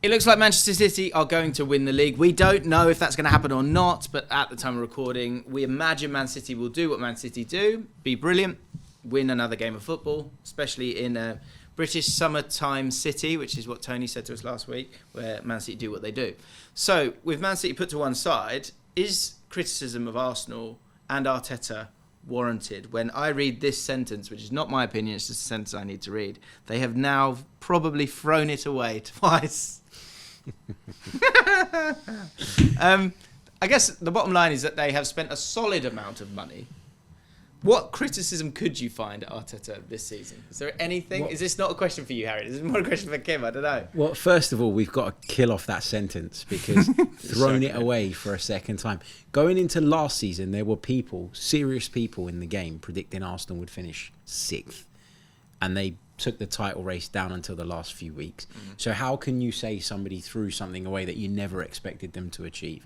It looks like Manchester City are going to win the league. We don't know if that's going to happen or not, but at the time of recording, we imagine Man City will do what Man City do, be brilliant, win another game of football, especially in a British summertime city, which is what Tony said to us last week, where Man City do what they do. So, with Man City put to one side, is criticism of Arsenal and Arteta warranted? When I read this sentence, which is not my opinion, it's just a sentence I need to read, they have now probably thrown it away twice. I guess the bottom line is that they have spent a solid amount of money. What criticism could you find at Arteta this season? Is there anything? Is this not a question for you, Harry? This is more a question for Kim. I don't know. Well, first of all, we've got to kill off that sentence because thrown it away for a second time. Going into last season, there were people, serious people in the game, predicting Arsenal would finish 6th. And they took the title race down until the last few weeks. So how can you say somebody threw something away that you never expected them to achieve?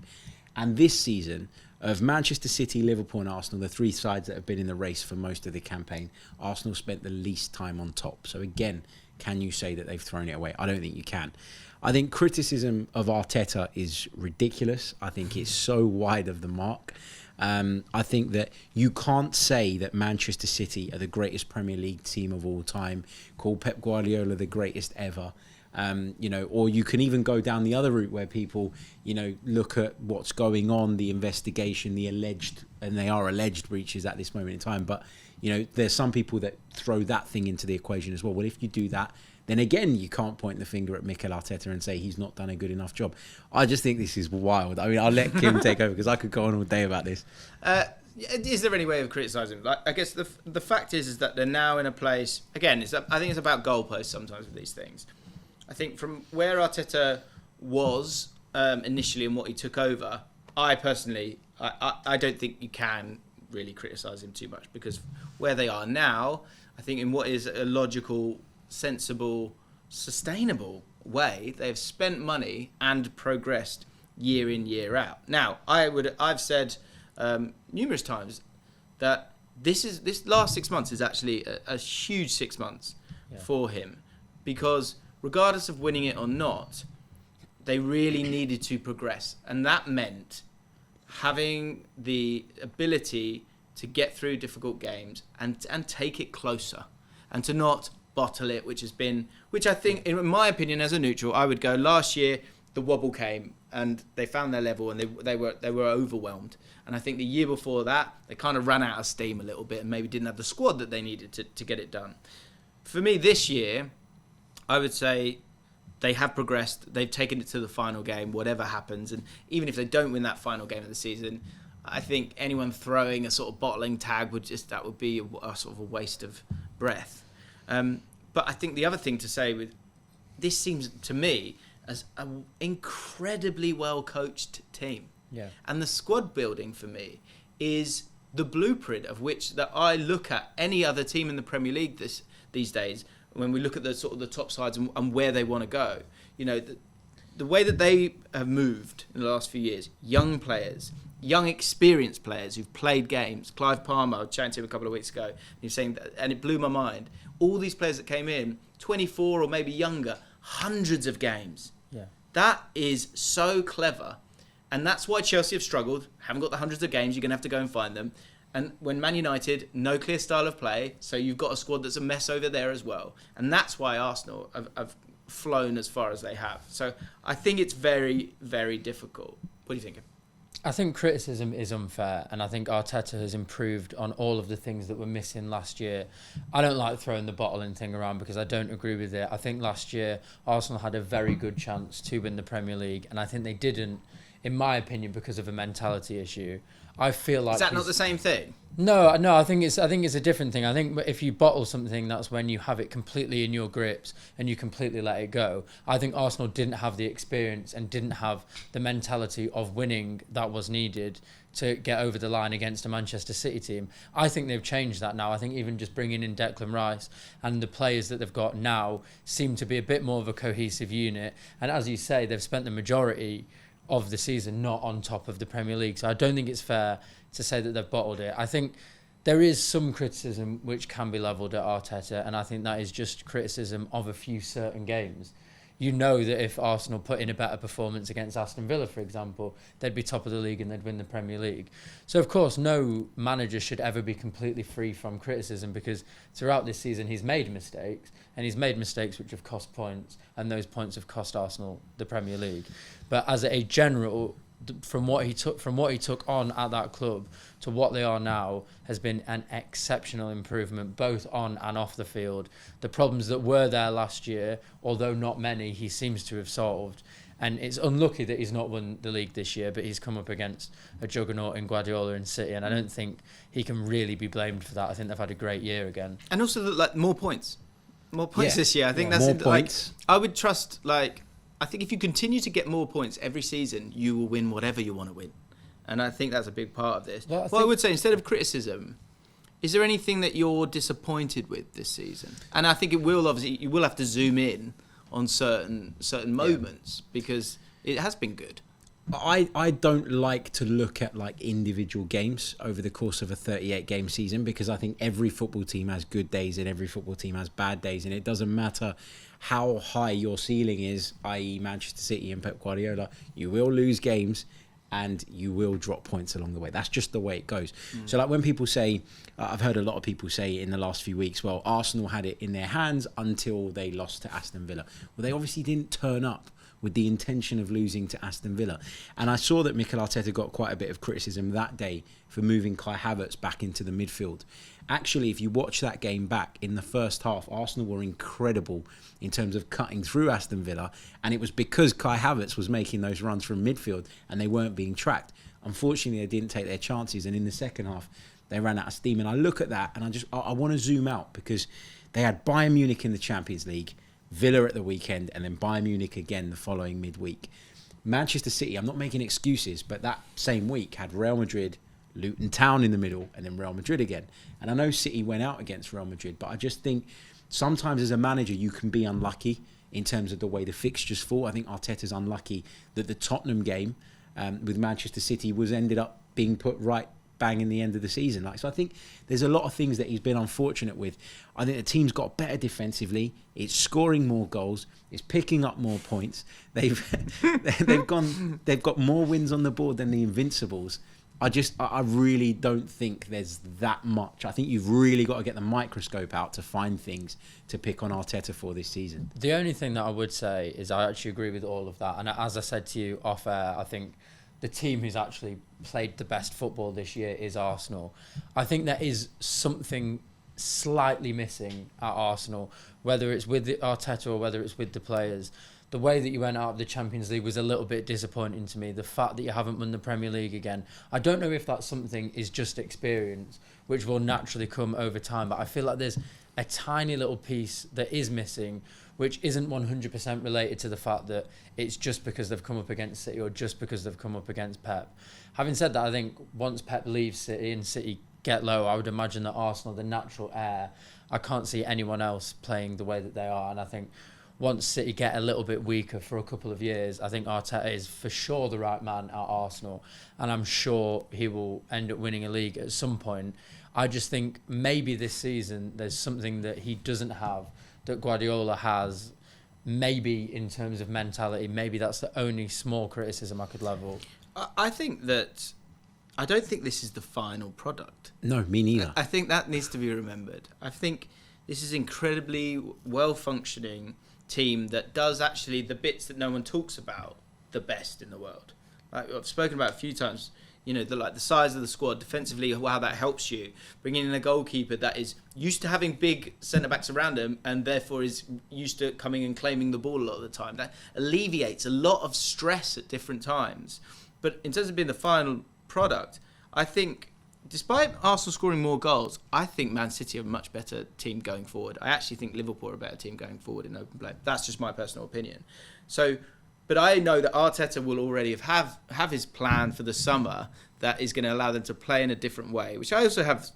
And this season, of Manchester City, Liverpool and Arsenal, the 3 sides that have been in the race for most of the campaign, Arsenal spent the least time on top. So again, can you say that they've thrown it away? I don't think you can. I think criticism of Arteta is ridiculous. I think it's so wide of the mark. I think that you can't say that Manchester City are the greatest Premier League team of all time, call Pep Guardiola the greatest ever. Or you can even go down the other route where people, look at what's going on, the investigation, the alleged, and they are alleged breaches at this moment in time. But, there's some people that throw that thing into the equation as well. Well, if you do that, then again, you can't point the finger at Mikel Arteta and say he's not done a good enough job. I just think this is wild. I mean, I'll let Kim take over because I could go on all day about this. Is there any way of criticising? Like, I guess the fact is that they're now in a place. Again, I think it's about goalposts sometimes with these things. I think from where Arteta was initially and what he took over, I personally, I don't think you can really criticise him too much because where they are now, I think in what is a logical, sensible, sustainable way, they've spent money and progressed year in, year out. Now, I've said numerous times that this last 6 months is actually a huge 6 months for him because regardless of winning it or not, they really needed to progress. And that meant having the ability to get through difficult games and take it closer and to not bottle it, which I think, in my opinion, as a neutral, I would go last year, the wobble came and they found their level and they were overwhelmed. And I think the year before that, they kind of ran out of steam a little bit and maybe didn't have the squad that they needed to get it done. For me, this year, I would say they have progressed. They've taken it to the final game, whatever happens. And even if they don't win that final game of the season, I think anyone throwing a sort of bottling tag would be a sort of a waste of breath. But I think the other thing to say with this seems to me as an incredibly well coached team. Yeah. And the squad building for me is the blueprint of which that I look at any other team in the Premier League these days. When we look at the sort of the top sides and where they want to go, the way that they have moved in the last few years, young players, young experienced players who've played games. Clive Palmer, I was chatting to him a couple of weeks ago, he was saying that, and it blew my mind. All these players that came in, 24 or maybe younger, hundreds of games. Yeah, that is so clever, and that's why Chelsea have struggled. Haven't got the hundreds of games. You're going to have to go and find them. And when Man United, no clear style of play, so you've got a squad that's a mess over there as well. And that's why Arsenal have flown as far as they have. So I think it's very, very difficult. What do you think? I think criticism is unfair, and I think Arteta has improved on all of the things that were missing last year. I don't like throwing the bottling thing around because I don't agree with it. I think last year Arsenal had a very good chance to win the Premier League, and I think they didn't, in my opinion, because of a mentality issue. I feel like is that not the same thing? No. I think it's a different thing. I think if you bottle something, that's when you have it completely in your grips and you completely let it go. I think Arsenal didn't have the experience and didn't have the mentality of winning that was needed to get over the line against a Manchester City team. I think they've changed that now. I think even just bringing in Declan Rice and the players that they've got now seem to be a bit more of a cohesive unit. And as you say, they've spent the majority of the season not on top of the Premier League. So I don't think it's fair to say that they've bottled it. I think there is some criticism which can be levelled at Arteta, and I think that is just criticism of a few certain games. you know that if Arsenal put in a better performance against Aston Villa, for example, they'd be top of the league and they'd win the Premier League. So, of course, no manager should ever be completely free from criticism, because throughout this season he's made mistakes, and he's made mistakes which have cost points, and those points have cost Arsenal the Premier League. But as a general, from what he took on at that club to what they are now has been an exceptional improvement, both on and off the field. The problems that were there last year, although not many, he seems to have solved. And it's unlucky that he's not won the league this year, but he's come up against a juggernaut in Guardiola and City, and I don't think he can really be blamed for that. I think they've had a great year again. And also, more points this year. I think that's more like, points. I would trust, I think if you continue to get more points every season, you will win whatever you want to win. And I think that's a big part of this. Well, I would say, instead of criticism, is there anything that you're disappointed with this season? And I think you will have to zoom in on certain moments, because it has been good. I don't like to look at individual games over the course of a 38-game season, because I think every football team has good days and every football team has bad days, and it doesn't matter how high your ceiling is, i.e. Manchester City and Pep Guardiola, you will lose games and you will drop points along the way. That's just the way it goes. So when people say, I've heard a lot of people say in the last few weeks, well, Arsenal had it in their hands until they lost to Aston Villa. Well, they obviously didn't turn up with the intention of losing to Aston Villa. And I saw that Mikel Arteta got quite a bit of criticism that day for moving Kai Havertz back into the midfield. Actually, if you watch that game back, in the first half, Arsenal were incredible in terms of cutting through Aston Villa, and it was because Kai Havertz was making those runs from midfield and they weren't being tracked. Unfortunately, they didn't take their chances, and in the second half, they ran out of steam. And I look at that and I want to zoom out, because they had Bayern Munich in the Champions League, Villa at the weekend, and then Bayern Munich again the following midweek. Manchester City, I'm not making excuses, but that same week had Real Madrid, Luton Town in the middle, and then Real Madrid again. And I know City went out against Real Madrid, but I just think sometimes as a manager you can be unlucky in terms of the way the fixtures fall. I think Arteta's unlucky that the Tottenham game with Manchester City ended up being put right bang in the end of the season. So I think there's a lot of things that he's been unfortunate with. I think the team's got better defensively. It's scoring more goals. It's picking up more points. They've got more wins on the board than the Invincibles. I really don't think there's that much. I think you've really got to get the microscope out to find things to pick on Arteta for this season. The only thing that I would say is I actually agree with all of that. And as I said to you off air, I think the team who's actually played the best football this year is Arsenal. I think there is something slightly missing at Arsenal, whether it's with Arteta or whether it's with the players. The way that you went out of the Champions League was a little bit disappointing to me. The fact that you haven't won the Premier League again. I don't know if that's something is just experience, which will naturally come over time, but I feel like there's a tiny little piece that is missing, which isn't 100% related to the fact that it's just because they've come up against City or just because they've come up against Pep. Having said that, I think once Pep leaves City and City get low, I would imagine that Arsenal, the natural heir, I can't see anyone else playing the way that they are. And I think once City get a little bit weaker for a couple of years, I think Arteta is for sure the right man at Arsenal. And I'm sure he will end up winning a league at some point. I just think maybe this season there's something that he doesn't have that Guardiola has, maybe in terms of mentality. Maybe that's the only small criticism I could level. I think that I don't think this is the final product. No, me neither. I think that needs to be remembered. I think this is incredibly well-functioning team that does actually the bits that no one talks about the best in the world. Like I've spoken about a few times, the size of the squad defensively, how that helps you. Bringing in a goalkeeper that is used to having big centre-backs around him and therefore is used to coming and claiming the ball a lot of the time. That alleviates a lot of stress at different times. But in terms of being the final product, I think despite Arsenal scoring more goals, I think Man City are a much better team going forward. I actually think Liverpool are a better team going forward in open play. That's just my personal opinion. But I know that Arteta will already have his plan for the summer that is going to allow them to play in a different way, which I also have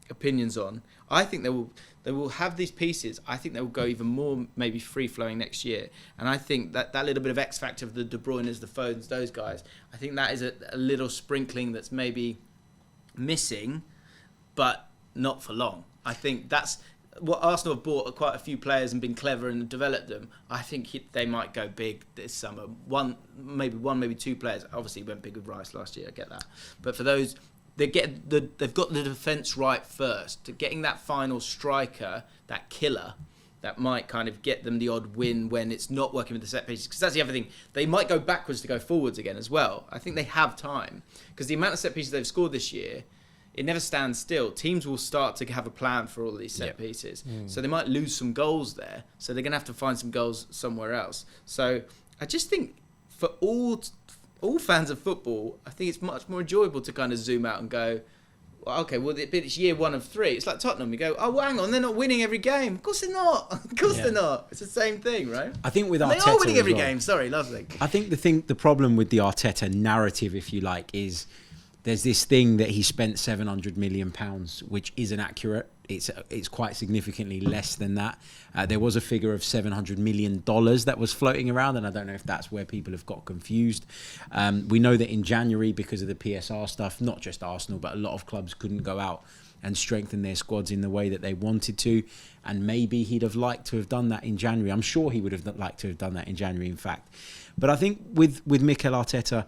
opinions on. I think they will have these pieces. I think they will go even more maybe free-flowing next year. And I think that little bit of X factor of the De Bruynes, the Fodens, those guys, I think that is a little sprinkling that's maybe missing, but not for long. I think that's what Arsenal have bought quite a few players and been clever and developed them. I think they might go big this summer. Maybe two players. Obviously, went big with Rice last year. I get that, but for those, they've got the defence right first. Getting that final striker, that killer, that might kind of get them the odd win when it's not working with the set pieces. Because that's the other thing. They might go backwards to go forwards again as well. I think they have time. Because the amount of set pieces they've scored this year, it never stands still. Teams will start to have a plan for all these set pieces. So they might lose some goals there. So they're going to have to find some goals somewhere else. So I just think for all fans of football, I think it's much more enjoyable to kind of zoom out and go, well, okay, well, it's year 1 of 3. It's like Tottenham. You go, oh, well, hang on, they're not winning every game. Of course they're not. Of course they're not. It's the same thing, right? I think with Arteta, they are winning every game. Sorry, lovely. I think the problem with the Arteta narrative, if you like, is there's this thing that he spent £700 million, which isn't accurate. It's quite significantly less than that. There was a figure of $700 million that was floating around, and I don't know if that's where people have got confused. We know that in January, because of the PSR stuff, not just Arsenal, but a lot of clubs couldn't go out and strengthen their squads in the way that they wanted to, and maybe he'd have liked to have done that in January. I'm sure he would have liked to have done that in January, in fact. But I think with Mikel Arteta,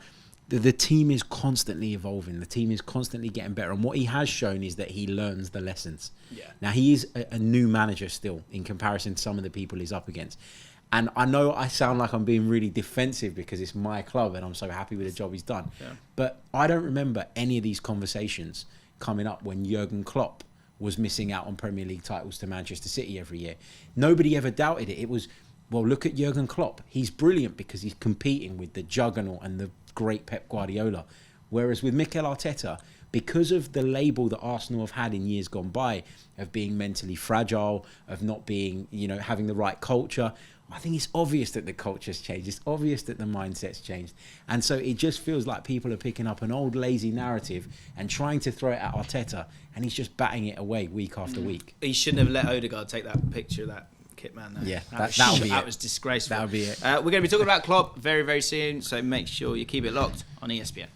the team is constantly evolving. The team is constantly getting better. And what he has shown is that he learns the lessons. Yeah. Now, he is a new manager still in comparison to some of the people he's up against. And I know I sound like I'm being really defensive because it's my club and I'm so happy with the job he's done. Yeah. But I don't remember any of these conversations coming up when Jurgen Klopp was missing out on Premier League titles to Manchester City every year. Nobody ever doubted it. It was, well, look at Jurgen Klopp. He's brilliant because he's competing with the juggernaut and the great Pep Guardiola. Whereas with Mikel Arteta, because of the label that Arsenal have had in years gone by of being mentally fragile, of not being, having the right culture, I think it's obvious that the culture's changed. It's obvious that the mindset's changed. And so it just feels like people are picking up an old lazy narrative and trying to throw it at Arteta, and he's just batting it away week after week. He shouldn't have let Odegaard take that picture of that kit man there. Yeah, that was disgraceful. That would be it. We're going to be talking about Klopp very, very soon, so make sure you keep it locked on ESPN.